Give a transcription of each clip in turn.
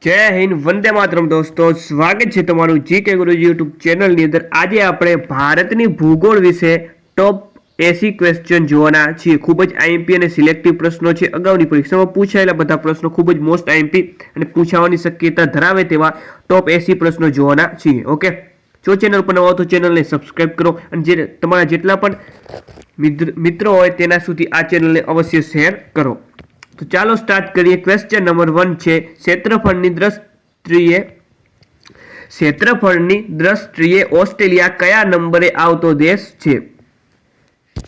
જય હિન્દ, વંદે માતરમ દોસ્તો, સ્વાગત છે તમારું જીકે ગુરુજી યુટ્યુબ ચેનલની અંદર। આજે આપણે ભારતની ભૂગોળ વિશે ટોપ 80 ક્વેશ્ચન જોવાના છીએ। ખૂબ જ આઈએમપી અને સિલેક્ટિવ પ્રશ્નો છે। અગાઉની પરીક્ષામાં પૂછાયેલા બધા પ્રશ્નો ખૂબ જ મોસ્ટ આઈએમપી અને પૂછાવાની શક્યતા ધરાવે તેવા ટોપ 80 પ્રશ્નો જોવાના છીએ। ઓકે, જો ચેનલ પર નવા હો તો ચેનલને સબસ્ક્રાઇબ કરો અને જે તમારા જેટલા પણ મિત્રો હોય તેના સુધી આ ચેનલને અવશ્ય શેર કરો। तो चलो स्टार्ट करिए। क्वेश्चन नंबर 1 છે ક્ષેત્રફળની દ્રષ્ટિએ ઓસ્ટ્રેલિયા કયા નંબરે આવતો દેશ છે?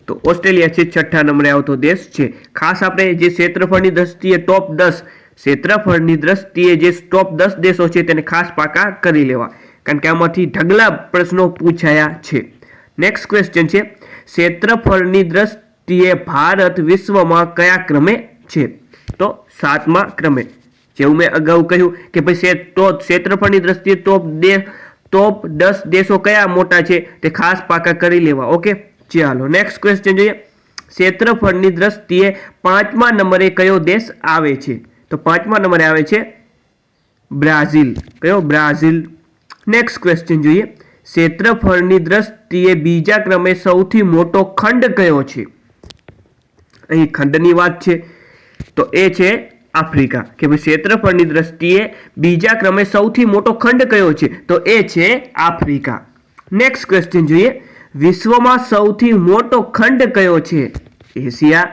તો ઓસ્ટ્રેલિયા છે 6થા નંબરે આવતો દેશ છે। ખાસ આપણે જે ક્ષેત્રફળની દ્રષ્ટિએ ટોપ 10 ક્ષેત્રફળની દ્રષ્ટિએ જે ટોપ 10 દેશો છે તેને ખાસ પાકા કરી લેવા, કારણ કે આમાંથી ઢગલા પ્રશ્નો પૂછાયા છે। નેક્સ્ટ ક્વેશ્ચન છે ક્ષેત્રફળની દ્રષ્ટિએ ભારત વિશ્વમાં કયા ક્રમે છે? तो 7મા ક્રમે। જેવું મેં અગાઉ કહ્યું કે ભાઈ ક્ષેત્રફળની દ્રષ્ટિએ ટોપ 10 દેશો કયા મોટા છે તે ખાસ પાકા કરી લેવા। ઓકે, ચાલો નેક્સ્ટ ક્વેશ્ચન જોઈએ। ક્ષેત્રફળની દ્રષ્ટિએ 5મા નંબરે કયો દેશ આવે છે? તો 5મા નંબરે આવે છે બ્રાઝિલ। કયો? બ્રાઝિલ। નેક્સ્ટ ક્વેશ્ચન જોઈએ। ક્ષેત્રફળની દ્રષ્ટિએ બીજા ક્રમે સૌથી મોટો ખંડ કયો છે? અહીં ખંડની વાત છે તો એ છે આફ્રિકા। કે ભાઈ ક્ષેત્રફળની દ્રષ્ટિએ બીજા ક્રમે સૌથી મોટો ખંડ કયો છે? તો એ છે આફ્રિકા। નેક્સ્ટ ક્વેશ્ચન જોઈએ। વિશ્વમાં સૌથી મોટો ખંડ કયો છે? એશિયા।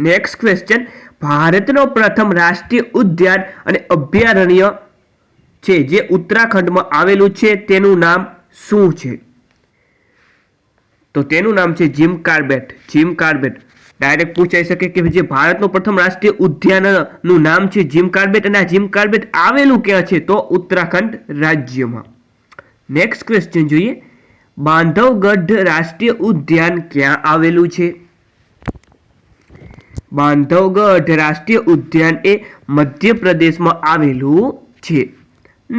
નેક્સ્ટ ક્વેશ્ચન ભારતનો પ્રથમ રાષ્ટ્રીય ઉદ્યાન અને અભયારણ્ય છે જે ઉત્તરાખંડમાં આવેલું છે તેનું નામ શું છે? તો તેનું નામ છે gym Corbett. Gym Corbett direct પૂછાઈ શકે કે જે ભારતનું પ્રથમ રાષ્ટ્રીય ઉદ્યાનનું નામ છે જીમ કાર્બેટ, અને આ જીમ કાર્બેટ આવેલું ક્યાં છે? તો ઉત્તરાખંડ રાજ્યમાં। નેક્સ્ટ ક્વેશ્ચન જોઈએ। બાંધવગઢ રાષ્ટ્રીય ઉદ્યાન ક્યાં આવેલું છે? બાંધવગઢ રાષ્ટ્રીય ઉદ્યાન એ મધ્યપ્રદેશમાં આવેલું છે।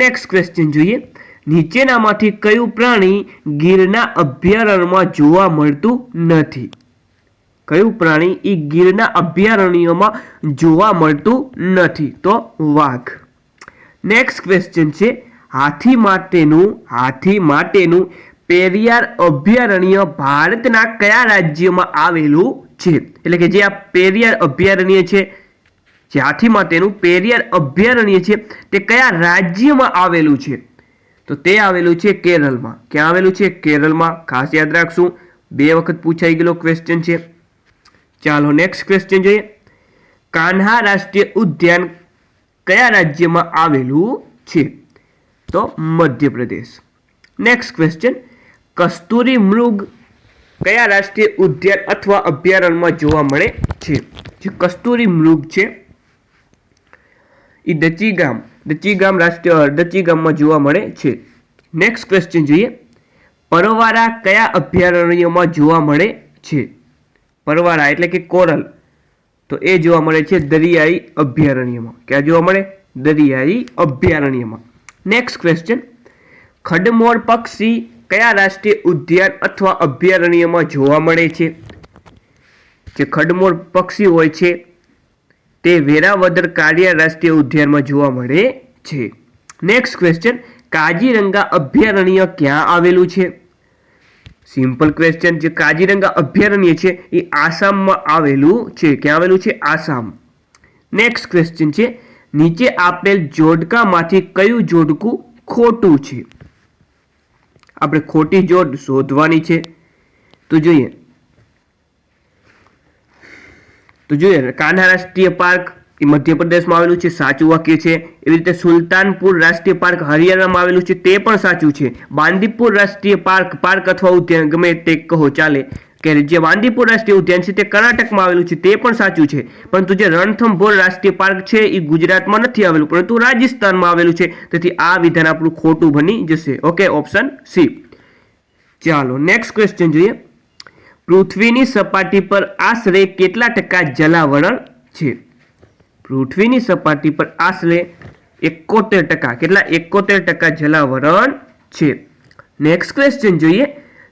નેક્સ્ટ ક્વેશ્ચન જોઈએ। નીચેનામાંથી કયું પ્રાણી ગીરના અભયારણ્યમાં જોવા મળતું નથી? કયું પ્રાણી એ ગીરના અભયારણ્યમાં જોવા મળતું નથી? તો વાઘ। નેક્સ્ટ ક્વેશ્ચન છે હાથી માટેનું પેરિયાર અભયારણ્ય ભારતના કયા રાજ્યમાં આવેલું છે? એટલે કે જે આ પેરિયાર અભયારણ્ય છે, જે હાથી માટેનું પેરિયાર અભયારણ્ય છે તે કયા રાજ્યમાં આવેલું છે? તો તે આવેલું છે કેરળમાં। ક્યાં આવેલું છે? કેરળમાં। ખાસ યાદ રાખશું, 2 વખત પૂછાઈ ગયેલો ક્વેશ્ચન છે। ચાલો નેક્સ્ટ ક્વેશ્ચન જોઈએ। કાન્હા રાષ્ટ્રીય ઉદ્યાન કયા રાજ્યમાં આવેલું છે? તો મધ્યપ્રદેશ। નેક્સ્ટ ક્વેશ્ચન કસ્તુરી મૃગ કયા રાષ્ટ્રીય ઉદ્યાન અથવા અભયારણ્યમાં જોવા મળે છે? જે કસ્તુરી મૃગ છે એ દચીગામમાં જોવા મળે છે। નેક્સ્ટ ક્વેશ્ચન જોઈએ। પરવારા કયા અભયારણ્યમાં જોવા મળે છે? પરવારા એટલે કે કોરલ, તો એ જોવા મળે છે દરિયાઈ અભયારણ્યમાં। ક્યાં જોવા મળે? દરિયાઈ અભયારણ્યમાં। નેક્સ્ટ ક્વેશ્ચન ખડમોર પક્ષી કયા રાષ્ટ્રીય ઉદ્યાન અથવા અભયારણ્યમાં જોવા મળે છે? જે ખડમોર પક્ષી હોય છે તે વેરાવદર કાળિયાર રાષ્ટ્રીય ઉદ્યાનમાં જોવા મળે છે। નેક્સ્ટ ક્વેશ્ચન કાજીરંગા અભયારણ્ય ક્યાં આવેલું છે? Simple question. જે કાજીરંગા અભયારણ્ય છે એ આસામમાં આવેલું છે। ક્યાં આવેલું છે? આસામ। નેક્સ્ટ ક્વેશ્ચન છે નીચે આપેલ જોડકામાંથી કયું જોડકું ખોટું છે? આપણે ખોટી જોડ શોધવાની છે। તો જોઈએ કાન્હા રાષ્ટ્રીય પાર્ક એ મધ્યપ્રદેશમાં આવેલું છે, સાચું વાક્ય છે। એવી રીતે સુલતાનપુર રાષ્ટ્રીય પાર્ક હરિયાણામાં આવેલું છે, તે પણ સાચું છે। બાંદીપુર રાષ્ટ્રીય પાર્ક અથવા ઉદ્યાન ગમે તે કહો ચાલે, કે જે બાંદીપુર રાષ્ટ્રીય ઉદ્યાન છે તે કર્ણાટકમાં આવેલું છે, તે પણ સાચું છે। પરંતુ જે રણથંભોર રાષ્ટ્રીય પાર્ક છે એ ગુજરાતમાં નથી આવેલું પરંતુ રાજસ્થાનમાં આવેલું છે, તેથી આ વિધાન આપણું ખોટું બની જશે। Okay, option C. ચાલો નેક્સ્ટ ક્વેશ્ચન જોઈએ। પૃથ્વીની સપાટી પર આશરે કેટલા ટકા જલાવરણ છે? પૃથ્વીની સપાટી પર આશરે 71%। કેટલા? 71% જલાવરણ છે। નેક્સ્ટ ક્વેશ્ચન જોઈએ।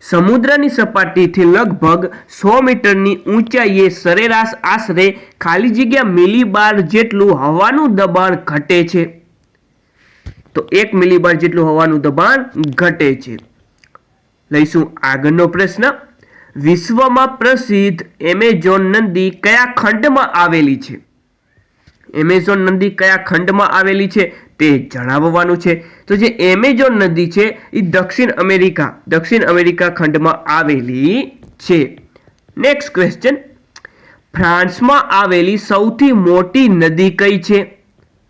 સમુદ્રની સપાટીથી લગભગ 100 મીટરની ઊંચાઈએ સરેરાશ આશરે ખાલી જગ્યા મિલીબાર જેટલું હવાનું દબાણ ઘટે છે। તો 1 મિલીબાર જેટલું હવાનું દબાણ ઘટે છે. લઈશું આગળનો પ્રશ્ન. વિશ્વમાં પ્રસિદ્ધ એમેઝોન નદી કયા ખંડમાં આવેલી છે? એમેઝોન નદી કયા ખંડમાં આવેલી છે તે જણાવવાનું છે. તો જે એમેઝોન નદી છે એ દક્ષિણ અમેરિકા ખંડમાં આવેલી છે. Next question. ફ્રાન્સમાં આવેલી સૌથી મોટી નદી કઈ છે?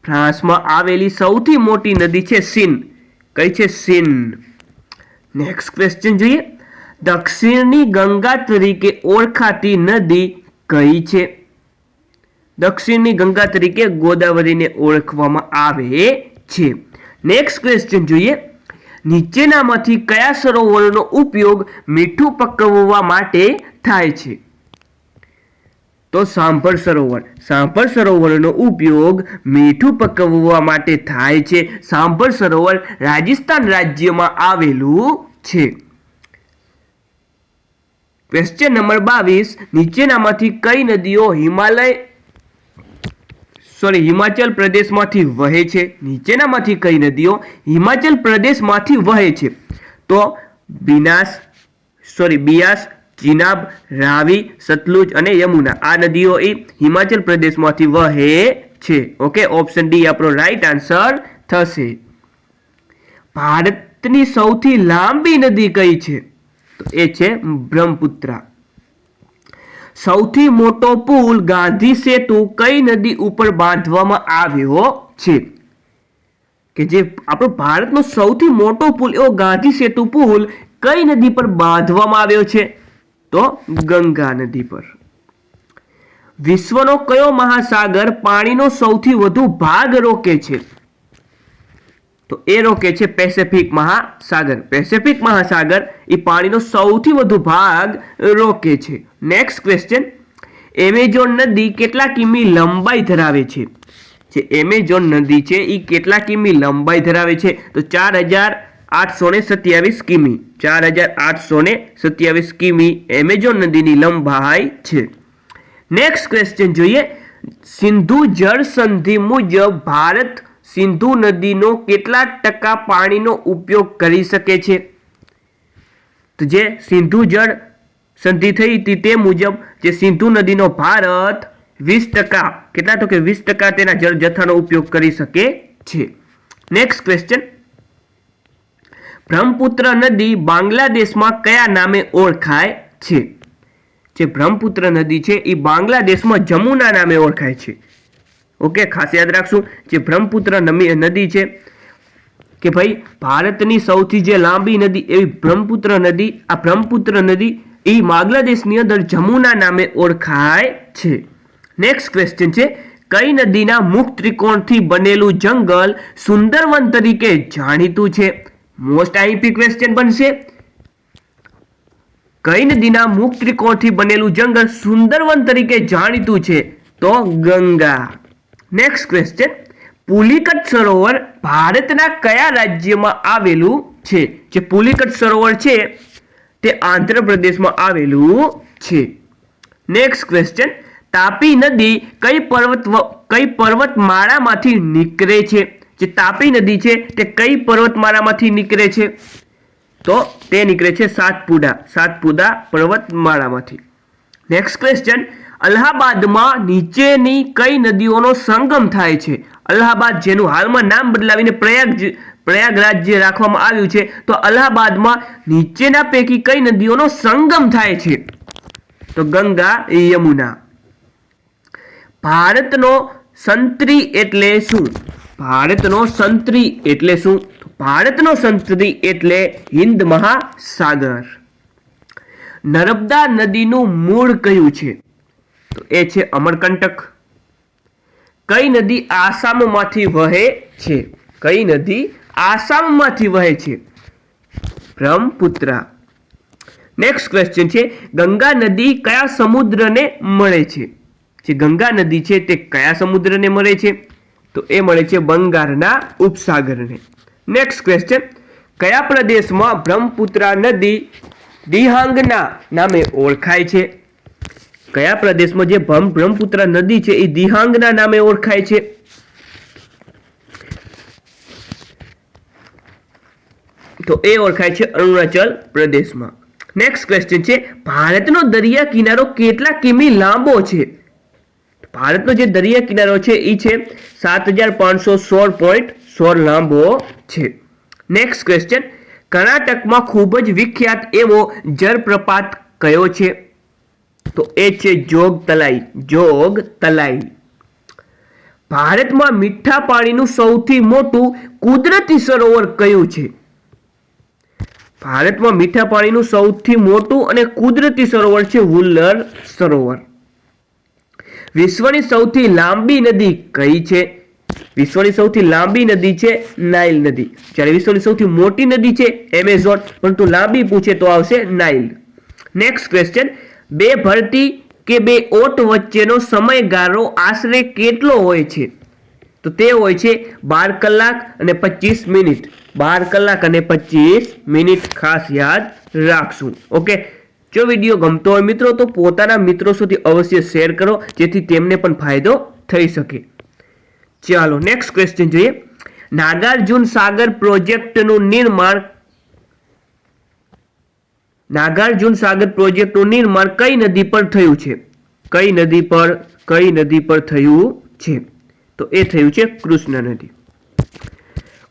ફ્રાન્સમાં આવેલી સૌથી મોટી નદી છે સીન. કઈ છે? સીન. નેક્સ્ટ ક્વેશ્ચન જોઈએ. દક્ષિણની ગંગા તરીકે ઓળખાતી નદી કઈ છે? દક્ષિણની ગંગા તરીકે ગોદાવરીને ઓળખવામાં આવે છે. નેક્સ્ટ ક્વેશ્ચન જોઈએ. નીચેનામાંથી કયા સરોવરનો ઉપયોગ મીઠું પકવવા માટે થાય છે? તો સાંભર સરોવર. સાંભર સરોવરનો ઉપયોગ મીઠું પકવવા માટે થાય છે. સાંભર સરોવર રાજસ્થાન રાજ્યમાં આવેલું છે. Question number 22. નીચેનામાંથી કઈ નદીઓ હિમાચલ પ્રદેશમાંથી વહે છે? નીચેનામાંથી કઈ નદીઓ હિમાચલ પ્રદેશમાંથી વહે છે? તો બિયાસ, ચિનાબ, રાવી, સતલુજ અને યમુના. આ નદીઓ એ હિમાચલ પ્રદેશમાંથી વહે છે. ઓકે, ઓપ્શન ડી આપણો રાઈટ આન્સર થશે. ભારતની સૌથી લાંબી નદી કઈ છે? તો એ છે બ્રહ્મપુત્રા. સૌથી મોટો પુલ ગાંધી સેતુ કઈ નદી ઉપર બાંધવામાં આવ્યો છે? કે જે આપણો ભારતનો સૌથી મોટો પુલ એવો ગાંધી સેતુ પુલ કઈ નદી પર બાંધવામાં આવ્યો છે? તો ગંગા નદી પર. વિશ્વનો કયો મહાસાગર પાણીનો સૌથી વધુ ભાગ રોકે છે? તો એ રોકે છે પેસિફિક મહાસાગર. પેસિફિક મહાસાગર એ પાણીનો સૌથી વધુ ભાગ રોકે છે. Next question. એમેઝોન નદી કેટલા કિમી લંબાઈ ધરાવે છે? જે એમેઝોન નદી છે એ કેટલા કિમી લંબાઈ ધરાવે છે? તો 4827 કિમી. 4827 કિમી એમેઝોન નદીની લંબાઈ છે. નેક્સ્ટ ક્વેશ્ચન જોઈએ. સિંધુ જળ સંધિ મુજબ ભારત સિંધુ નદીનો કેટલા ટકા પાણીનો ઉપયોગ કરી શકે છે? તો જે સિંધુ જળ સંધિ થઈ હતી તે મુજબ જે સિંધુ નદીનો ભારત 20%, કેટલા? તો કે 20% તેના જળ જથ્થાનો ઉપયોગ કરી શકે છે. Next question. બ્રહ્મપુત્ર નદી બાંગ્લાદેશમાં કયા નામે ઓળખાય છે? જે બ્રહ્મપુત્ર નદી છે એ બાંગ્લાદેશમાં જમુના નામે ઓળખાય છે. ઓકે, ખાસ યાદ રાખશું. જે બ્રહ્મપુત્ર નદી છે કે ભાઈ ભારતની સૌથી જે લાંબી નદી એવી બ્રહ્મપુત્ર નદી. આ બ્રહ્મપુત્ર નદી એ બાંગ્લાદેશની અંદર જમુના નામે ઓળખાય છે. નેક્સ્ટ ક્વેશ્ચન છે. કઈ નદીના મુખ ત્રિકોણથી બનેલું જંગલ સુંદરવન તરીકે જાણીતું છે? મોસ્ટ આઈપી ક્વેશ્ચન બનશે. કઈ નદીના મુખ ત્રિકોણથી બનેલું જંગલ સુંદરવન તરીકે જાણીતું છે? તો ગંગા. Next question. પુલિકટ સરોવર ભારતના કયા રાજ્યમાં આવેલું છે? જે પુલિકટ સરોવર છે તે આંધ્રપ્રદેશમાં આવેલું છે. Next question. તાપી નદી કઈ પર્વતમાળામાંથી નીકળે છે? જે તાપી નદી છે તે કઈ પર્વતમાળામાંથી નીકળે છે? તો તે નીકળે છે સાતપુડા પર્વતમાળામાંથી. Next question. અલ્હાબાદમાં નીચેની કઈ નદીઓનો સંગમ થાય છે? અલ્હાબાદ જેનું હાલમાં નામ બદલાવીને પ્રયાગરાજ જે રાખવામાં આવ્યું છે, તો અલ્હાબાદમાં નીચેના પૈકી કઈ નદીઓનો સંગમ થાય છે? તો ગંગા, યમુના. ભારતનો સંત્રી એટલે શું? ભારતનો સંત્રી એટલે શું? ભારતનો સંત્રી એટલે હિન્દ મહાસાગર. નર્મદા નદીનું મૂળ કયું છે? તો એ છે અમરકંટક. કઈ નદી આસામમાંથી વહે છે? કઈ નદી આસામમાંથી વહે છે? બ્રહ્મપુત્રા. નેક્સ્ટ ક્વેશ્ચન છે. ગંગા નદી કયા સમુદ્રને મળે છે? જે ગંગા નદી છે તે કયા સમુદ્રને મળે છે? તો એ મળે છે બંગાળના ઉપસાગરને. Next question. કયા પ્રદેશમાં બ્રહ્મપુત્રા નદી દિહાંગના નામે ઓળખાય છે? કયા પ્રદેશમાં જે બ્રહ્મપુત્રા નદી છે એ દિહાંગના નામે ઓળખાય છે? તો એ ઓળખાય છે અરુણાચલ પ્રદેશમાં. નેક્સ્ટ ક્વેશ્ચન છે ભારતનો દરિયા કિનારો કેટલા કિમી લાંબો છે? ભારતનો જે દરિયા કિનારો છે એ છે 7516.16 લાંબો છે. નેક્સ્ટ ક્વેશ્ચન કર્ણાટકમાં ખૂબ જ વિખ્યાત એવો જળપ્રપાત કયો છે? તો એ છે જોગ તલાઈ. ભારતમાં મીઠા પાણીનું સૌથી મોટું કુદરતી સરોવર કયું છે? ભારતમાં મીઠા પાણીનું સૌથી મોટું અને કુદરતી સરોવર છે વુલ્લર સરોવર. વિશ્વની સૌથી લાંબી નદી કઈ છે? વિશ્વની સૌથી લાંબી નદી છે નાઇલ નદી. જ્યારે વિશ્વની સૌથી મોટી નદી છે એમેઝોન, પરંતુ લાંબી પૂછે તો આવશે નાઇલ. નેક્સ્ટ ક્વેશ્ચન બે ભરતી કે બે ઓટ વચ્ચેનો સમયગાળો આશરે કેટલો હોય છે? તો તે હોય છે 12 કલાક અને 25 મિનિટ. 12 કલાક અને 25 મિનિટ ખાસ યાદ રાખશું. ઓકે, જો વિડીયો ગમતો હોય મિત્રો તો પોતાના મિત્રો સુધી અવશ્ય શેર કરો, જેથી તેમને પણ ફાયદો થઈ શકે. ચાલો નેક્સ્ટ ક્વેશ્ચન જોઈએ. નાગાર્જુન સાગર પ્રોજેક્ટનું નિર્માણ કઈ નદી પર થયું છે? કઈ નદી પર થયું છે? તો એ થયું છે કૃષ્ણ નદી.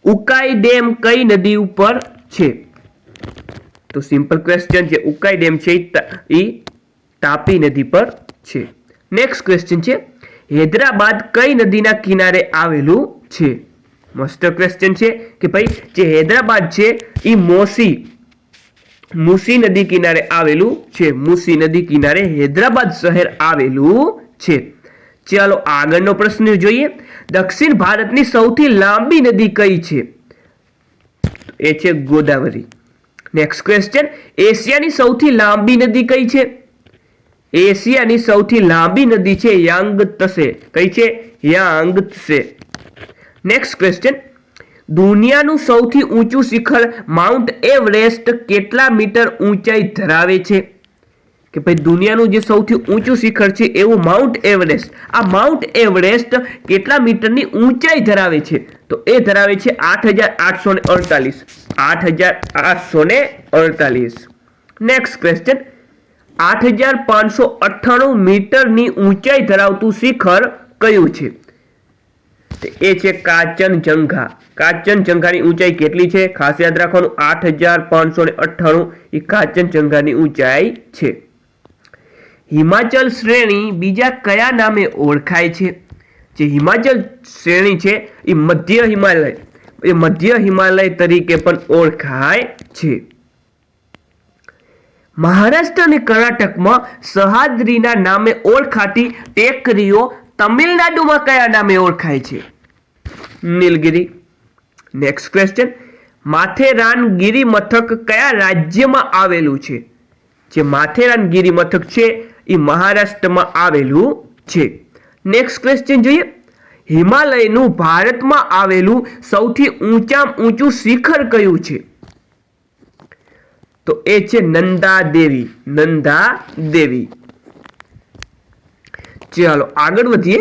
ઉકાઈ ડેમ કઈ નદી ઉપર છે? તો સિમ્પલ ક્વેશ્ચન છે, ઉકાઈ ડેમ છે એ તાપી નદી પર છે. નેક્સ્ટ ક્વેશ્ચન છે હૈદરાબાદ કઈ નદીના કિનારે આવેલું છે? મસ્ત ક્વેશ્ચન છે કે ભાઈ જે હૈદરાબાદ છે એ મૂસી નદી કિનારે આવેલું છે. મૂસી નદી કિનારે હૈદરાબાદ શહેર આવેલું છે. ચાલો આગળનો પ્રશ્ન જોઈએ. દક્ષિણ ભારતની સૌથી લાંબી નદી કઈ છે? એ છે ગોદાવરી. નેક્સ્ટ ક્વેશ્ચન એશિયાની સૌથી લાંબી નદી કઈ છે? એશિયાની સૌથી લાંબી નદી છે યાંગત્સે. કઈ છે? યાંગત્સે. નેક્સ્ટ ક્વેશ્ચન દુનિયાનું સૌથી ઊંચું શિખર માઉન્ટ એવરેસ્ટ કેટલા મીટર ઊંચાઈ ધરાવે છે? કે ભાઈ દુનિયાનું જે સૌથી ઊંચું શિખર છે એવું માઉન્ટ એવરેસ્ટ. આ માઉન્ટ એવરેસ્ટ કેટલા મીટરની ઊંચાઈ ધરાવે છે? તો એ ધરાવે છે 8848. 8848. નેક્સ્ટ ક્વેશ્ચન 8598 મીટરની ઊંચાઈ ધરાવતું શિખર કયું છે? એ છે કાંચનજંઘા. કાંચનજંઘાની ઊંચાઈ કેટલી છે? ખાસ યાદ રાખવાનું 8598 એ કાંચનજંઘાની ઊંચાઈ છે. હિમાચલ શ્રેણી બીજા કયા નામે ઓળખાય છે? જે હિમાચલ શ્રેણી છે એ મધ્ય હિમાલય તરીકે પણ ઓળખાય છે. મહારાષ્ટ્ર અને કર્ણાટકમાં સહ્યાદ્રીના નામે ઓળખાતી ટેકરીઓ તમિલનાડુમાં કયા નામે ઓળખાય છે? નીલગિરી. નેક્સ્ટ ક્વેશ્ચન માથેરાન ગિરિમથક કયા રાજ્યમાં આવેલું છે? જે માથેરાન ગિરિમથક છે એ મહારાષ્ટ્રમાં આવેલું છે. નેક્સ્ટ ક્વેશ્ચન જોઈએ. હિમાલયનું ભારતમાં આવેલું સૌથી ઊંચું શિખર કયું છે? તો એ છે નંદાદેવી. ચાલો આગળ વધીએ.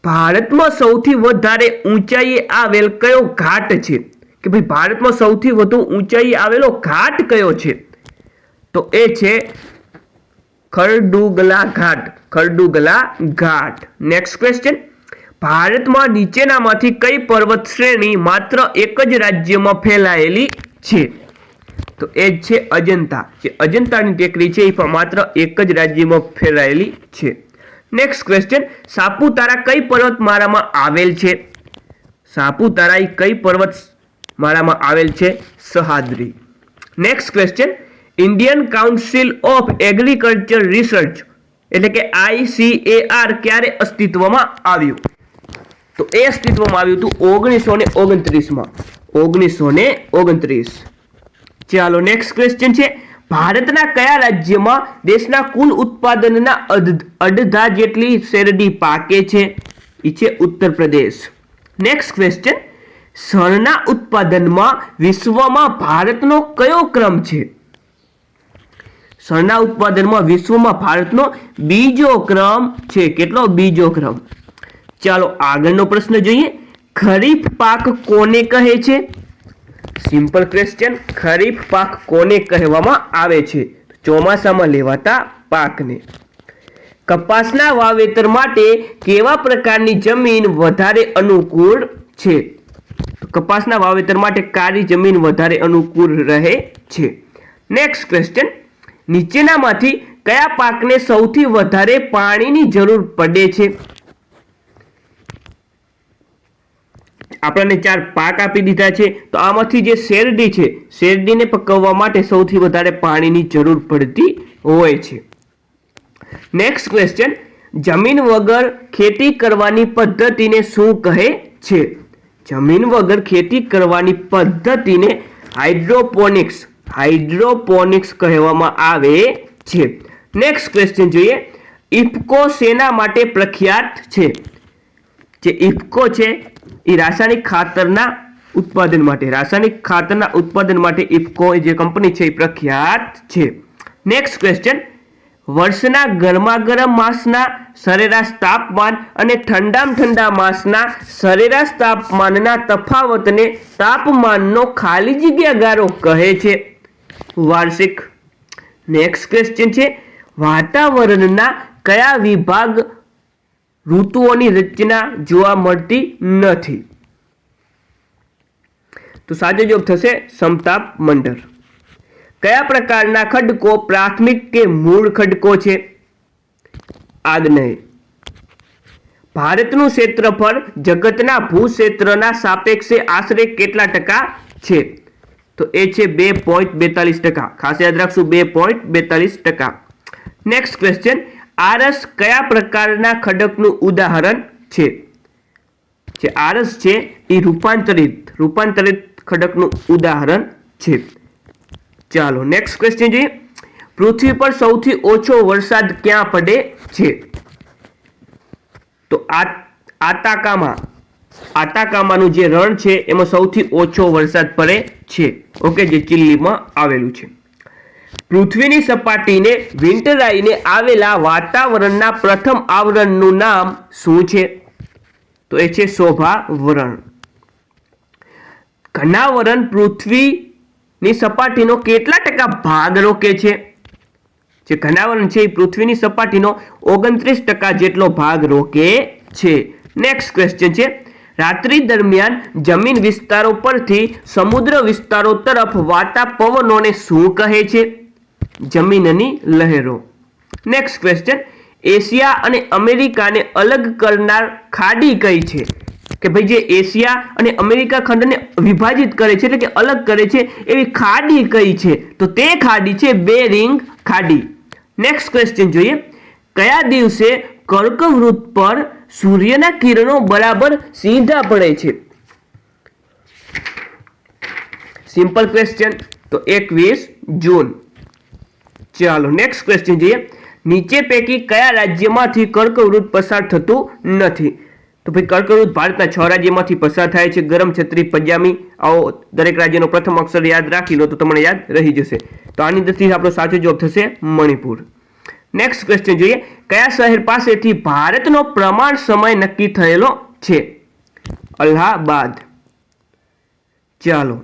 ભારતમાં સૌથી વધારે ઊંચાઈએ આવેલ કયો ઘાટ છે? કે ભાઈ ભારતમાં સૌથી વધુ ઊંચાઈએ આવેલો ઘાટ કયો છે? તો એ છે ખરડુગલા ઘાટ. નેક્સ્ટ ક્વેશ્ચન ભારતમાં નીચેનામાંથી કઈ પર્વત શ્રેણી માત્ર એક જ રાજ્યમાં ફેલાયેલી છે? તો એ છે અજંતા. જે અજંતાની ટેકરી છે એ માત્ર એક જ રાજ્યમાં ફેલાયેલી છે. નેક્સ્ટ ક્વેશ્ચન સાપુતારા કઈ પર્વતમાળામાં આવેલ છે? સાપુતારા કઈ પર્વતમાળામાં આવેલ છે? Sahyadri. Next question Indian council of agriculture research એટલે કે ICAR ક્યારે અસ્તિત્વમાં આવ્યું? તો એ અસ્તિત્વમાં આવ્યું હતું 1929માં. 1929. ચાલો નેક્સ્ટ ક્વેશ્ચન છે ભારતના કયા રાજ્યમાં દેશના કુલ ઉત્પાદનના અડધા જેટલી શેરડી પાકે છે? એ છે ઉત્તર પ્રદેશ. નેક્સ્ટ ક્વેશ્ચન શણના ઉત્પાદનમાં વિશ્વમાં ભારતનો કયો ક્રમ છે? શણના ઉત્પાદનમાં વિશ્વમાં ભારતનો બીજો ક્રમ છે. કેટલો? બીજો ક્રમ. ચાલો આગળનો પ્રશ્ન જોઈએ. ખરીફ પાક કોને કહે છે? સિમ્પલ ક્વેશ્ચન, ખરીફ પાક કોને કહેવામાં આવે છે? ચોમાસામાં લેવાતા પાકને. કપાસના વાવેતર માટે કેવા પ્રકારની જમીન વધારે અનુકૂળ છે? કપાસના વાવેતર માટે કાળી જમીન વધારે અનુકૂળ રહે છે. નેક્સ્ટ ક્વેશ્ચન, નીચેનામાંથી કયા પાકને સૌથી વધારે પાણીની જરૂર પડે છે? આપણને 4 પાક આપી દીધા છે, તો આમાંથી જે શેરડી છે, શેરડીને પકવવા માટે સૌથી વધારે પાણીની જરૂર પડતી હોય છે. નેક્સ્ટ ક્વેશ્ચન, જમીન વગર ખેતી કરવાની પદ્ધતિને શું કહે છે? જમીન વગર ખેતી કરવાની પદ્ધતિને હાઇડ્રોપોનિક્સ કહેવામાં આવે છે. નેક્સ્ટ ક્વેશ્ચન જોઈએ, ઇફકો શેના માટે પ્રખ્યાત છે? જે ઇફકો છે એ રાસાયણિક ખાતરના ઉત્પાદન માટે ઇફકો જે કંપની છે એ પ્રખ્યાત છે. નેક્સ્ટ ક્વેશ્ચન, વર્ષના ગરમાગરમ માસના સરેરાશ તાપમાન અને ઠંડા માસના સરેરાશ તાપમાનના તફાવતને તાપમાનનો ખાલી જગ્યા ગાળો કહે છે. વાર્ષિક. નેક્સ્ટ ક્વેશ્ચન છે, વાતાવરણના કયા વિભાગ ઋતુઓની રચના જોવા મળતી નથી? તો સાચો જવાબ થશે સમતાપ મંડળ. કયા પ્રકારના ખડકો પ્રાથમિક કે મૂળ ખડકો છે? આગ્નેય. ભારતનું ક્ષેત્રફળ જગતના ભૂક્ષેત્રના સાપેક્ષે આશરે કેટલા ટકા છે? તો એ છે 2.42%. ખાસ યાદ રાખશું 2.42%. નેક્સ્ટ ક્વેશ્ચન, આરસ કયા પ્રકારના ખડકનું ઉદાહરણ છે? જે આરસ છે એ રૂપાંતરિત ખડકનું ઉદાહરણ છે. ચાલો નેક્સ્ટ ક્વેશ્ચન જોઈએ, પૃથ્વી પર સૌથી ઓછો વરસાદ ક્યાં પડે છે? તો આતાકામાનું જે રણ છે એમાં સૌથી ઓછો વરસાદ પડે છે. ઓકે, જે ચિલીમાં આવેલું છે. પૃથ્વીની સપાટીને વીંટળાઈને આવેલા વાતાવરણના પ્રથમ આવરણનું નામ શું છે? તો એ છે શોભાવરણ. ઘનાવરણ પૃથ્વીની સપાટીનો કેટલા ટકા ભાગ રોકે છે? જે ઘનાવરણ છે એ પૃથ્વીની સપાટીનો 29% જેટલો ભાગ રોકે છે. નેક્સ્ટ ક્વેશ્ચન છે, રાત્રિ દરમિયાન જમીન વિસ્તારો પરથી સમુદ્ર વિસ્તારો તરફ વાતા પવનોને શું કહે છે? જમીનની લહેરો. નેક્સ્ટ ક્વેશ્ચન, એશિયા અને અમેરિકાને અલગ કરનાર ખાડી કઈ છે? કે ભાઈ જે એશિયા અને અમેરિકા ખંડને વિભાજિત કરે છે, એટલે કે અલગ કરે છે, એવી ખાડી કઈ છે? તો તે ખાડી છે બેરિંગ ખાડી. નેક્સ્ટ ક્વેશ્ચન જોઈએ, કયા દિવસે કર્કવૃત પર સૂર્યના કિરણો બરાબર સીધા પડે છે? સિમ્પલ ક્વેશ્ચન, તો 21 જૂન. ચાલો નેક્સ્ટ ક્વેશ્ચન જોઈએ, નીચે પૈકી કયા રાજ્યમાંથી કર્કવૃત પસાર થતું નથી? તો ભાઈ કર્કવૃત ભારતના 6 રાજ્યમાંથી પસાર થાય છે. ગરમ, છત્રી, પંજાબી, આવો દરેક રાજ્યનો પ્રથમ અક્ષર યાદ રાખી લો તો તમને યાદ રહી જશે. તો આની અંદરથી આપણો સાચો જવાબ થશે મણિપુર. નેક્સ્ટ ક્વેશ્ચન જોઈએ, કયા શહેર પાસેથી ભારતનો પ્રમાણ સમય નક્કી થયેલો છે? અલ્હાબાદ. ચાલો,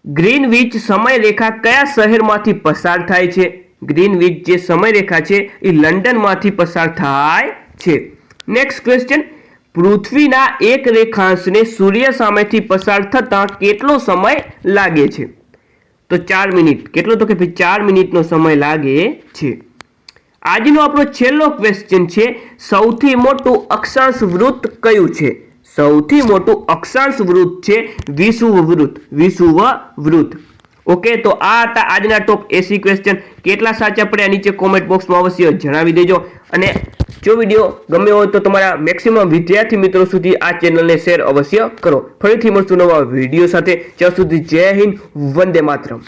ગ્રીનવિચ સમયરેખા કયા શહેરમાંથી પસાર થાય છે? ગ્રીનવિચ જે સમયરેખા છે એ લંડનમાંથી પસાર થાય છે. નેક્સ્ટ ક્વેશ્ચન, પૃથ્વીના એક રેખાંશને સૂર્ય સામેથી પસાર થતા કેટલો સમય લાગે છે? તો 4 મિનિટ. કેટલો? તો કે 4 મિનિટનો સમય લાગે છે. આજનો આપણો છેલ્લો ક્વેશ્ચન છે, સૌથી મોટું અક્ષાંશ વૃત્ત કયું છે? સૌથી મોટું અક્ષાંશ વૃત્ત છે વિષુવવૃત્ત. ઓકે, તો આ હતા આજના ટોપ 80 ક્વેશ્ચન. કેટલા સાચા પડ્યા નીચે કોમેન્ટ બોક્સમાં અવશ્ય જણાવી દેજો. અને જો વિડીયો ગમ્યો હોય તો તમારા મેક્સિમમ વિદ્યાર્થી મિત્રો સુધી આ ચેનલને શેર અવશ્ય કરો. ફરીથી મળશું નવા વિડીયો સાથે. ત્યાં સુધી જય હિન્દ, વંદે માતરમ.